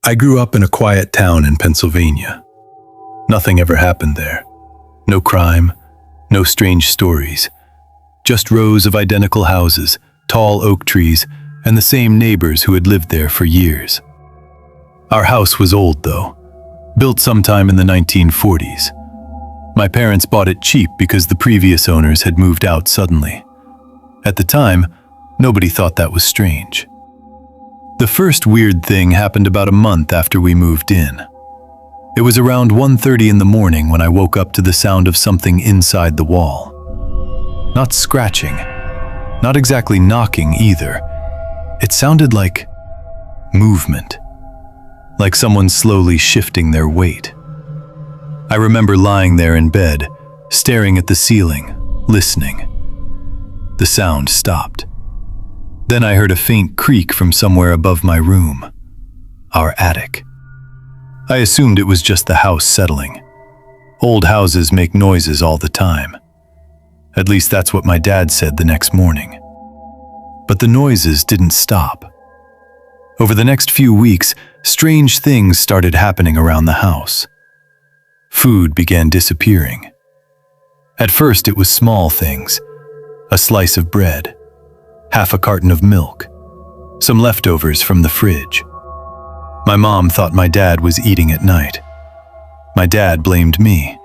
I grew up in a quiet town in Pennsylvania. Nothing ever happened there. No crime, no strange stories. Just rows of identical houses, tall oak trees, and the same neighbors who had lived there for years. Our house was old, though, built sometime in the 1940s. My parents bought it cheap because the previous owners had moved out suddenly. At the time, nobody thought that was strange. The first weird thing happened about a month after we moved in. It was around 1:30 in the morning when I woke up to the sound of something inside the wall. Not scratching, not exactly knocking either. It sounded like movement, like someone slowly shifting their weight. I remember lying there in bed, staring at the ceiling, listening. The sound stopped. Then I heard a faint creak from somewhere above my room, our attic. I assumed it was just the house settling. Old houses make noises all the time. At least that's what my dad said the next morning. But the noises didn't stop. Over the next few weeks, strange things started happening around the house. Food began disappearing. At first it was small things. A slice of bread, half a carton of milk, some leftovers from the fridge. My mom thought my dad was eating at night. My dad blamed me,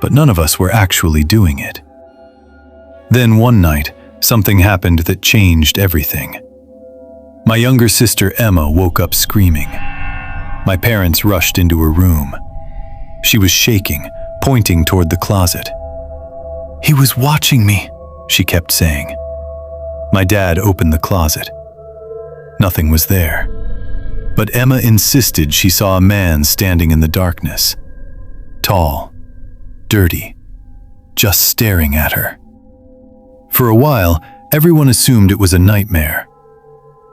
but none of us were actually doing it. Then one night, something happened that changed everything. My younger sister Emma woke up screaming. My parents rushed into her room. She was shaking, pointing toward the closet. "He was watching me," she kept saying. My dad opened the closet. Nothing was there. But Emma insisted she saw a man standing in the darkness. Tall, dirty, just staring at her. For a while, everyone assumed it was a nightmare.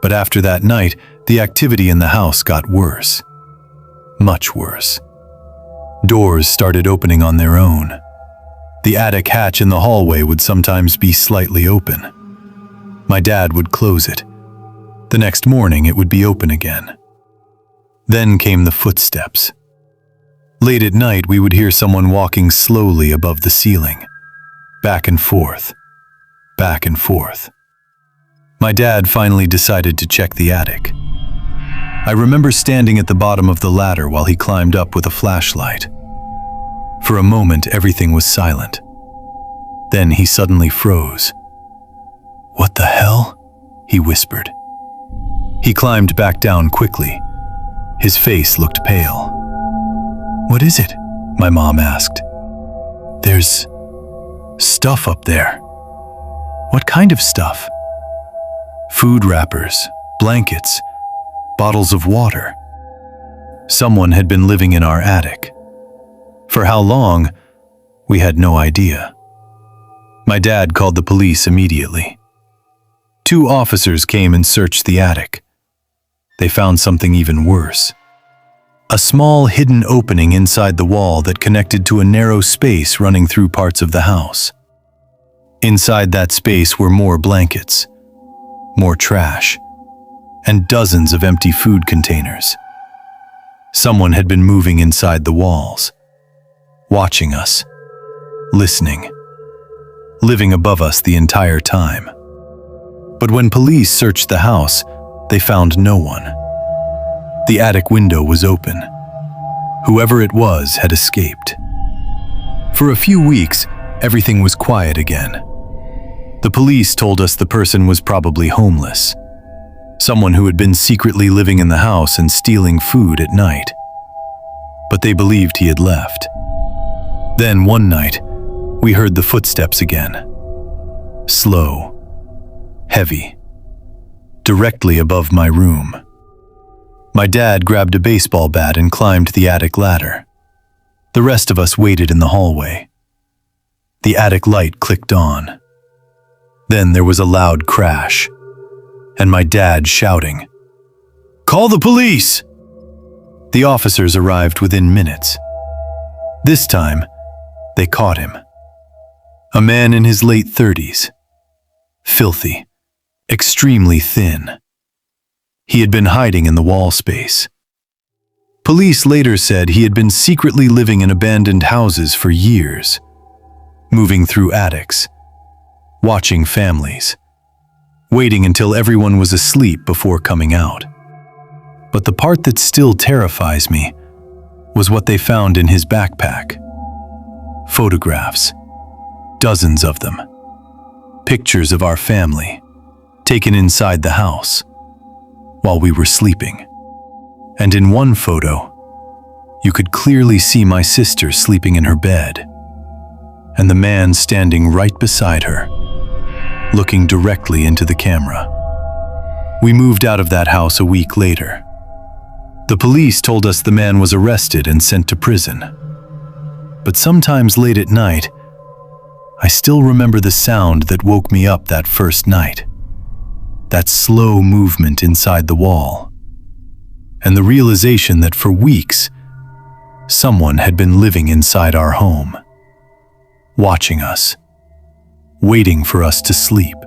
But after that night, the activity in the house got worse. Much worse. Doors started opening on their own. The attic hatch in the hallway would sometimes be slightly open. My dad would close it. The next morning, it would be open again. Then came the footsteps. Late at night, we would hear someone walking slowly above the ceiling, back and forth, back and forth. My dad finally decided to check the attic. I remember standing at the bottom of the ladder while he climbed up with a flashlight. For a moment, everything was silent. Then he suddenly froze. "What the hell?" he whispered. He climbed back down quickly. His face looked pale. "What is it?" my mom asked. "There's stuff up there." "What kind of stuff?" "Food wrappers, blankets, bottles of water." Someone had been living in our attic. For how long, we had no idea. My dad called the police immediately. 2 officers came and searched the attic. They found something even worse. A small hidden opening inside the wall that connected to a narrow space running through parts of the house. Inside that space were more blankets, more trash, and dozens of empty food containers. Someone had been moving inside the walls, watching us, listening, living above us the entire time. But when police searched the house, they found no one. The attic window was open. Whoever it was had escaped. For a few weeks, everything was quiet again. The police told us the person was probably homeless, someone who had been secretly living in the house and stealing food at night. But they believed he had left. Then one night, we heard the footsteps again. Slow, heavy, directly above my room. My dad grabbed a baseball bat and climbed the attic ladder. The rest of us waited in the hallway. The attic light clicked on. Then there was a loud crash, and my dad shouting, "Call the police!" The officers arrived within minutes. This time, they caught him. A man in his late 30s. Filthy, extremely thin. He had been hiding in the wall space. Police later said he had been secretly living in abandoned houses for years, moving through attics, watching families, waiting until everyone was asleep before coming out. But the part that still terrifies me was what they found in his backpack. Photographs, dozens of them. Pictures of our family, taken inside the house, while we were sleeping. And in one photo, you could clearly see my sister sleeping in her bed, and the man standing right beside her, looking directly into the camera. We moved out of that house a week later. The police told us the man was arrested and sent to prison. But sometimes late at night, I still remember the sound that woke me up that first night. That slow movement inside the wall. And the realization that for weeks, someone had been living inside our home, watching us, waiting for us to sleep.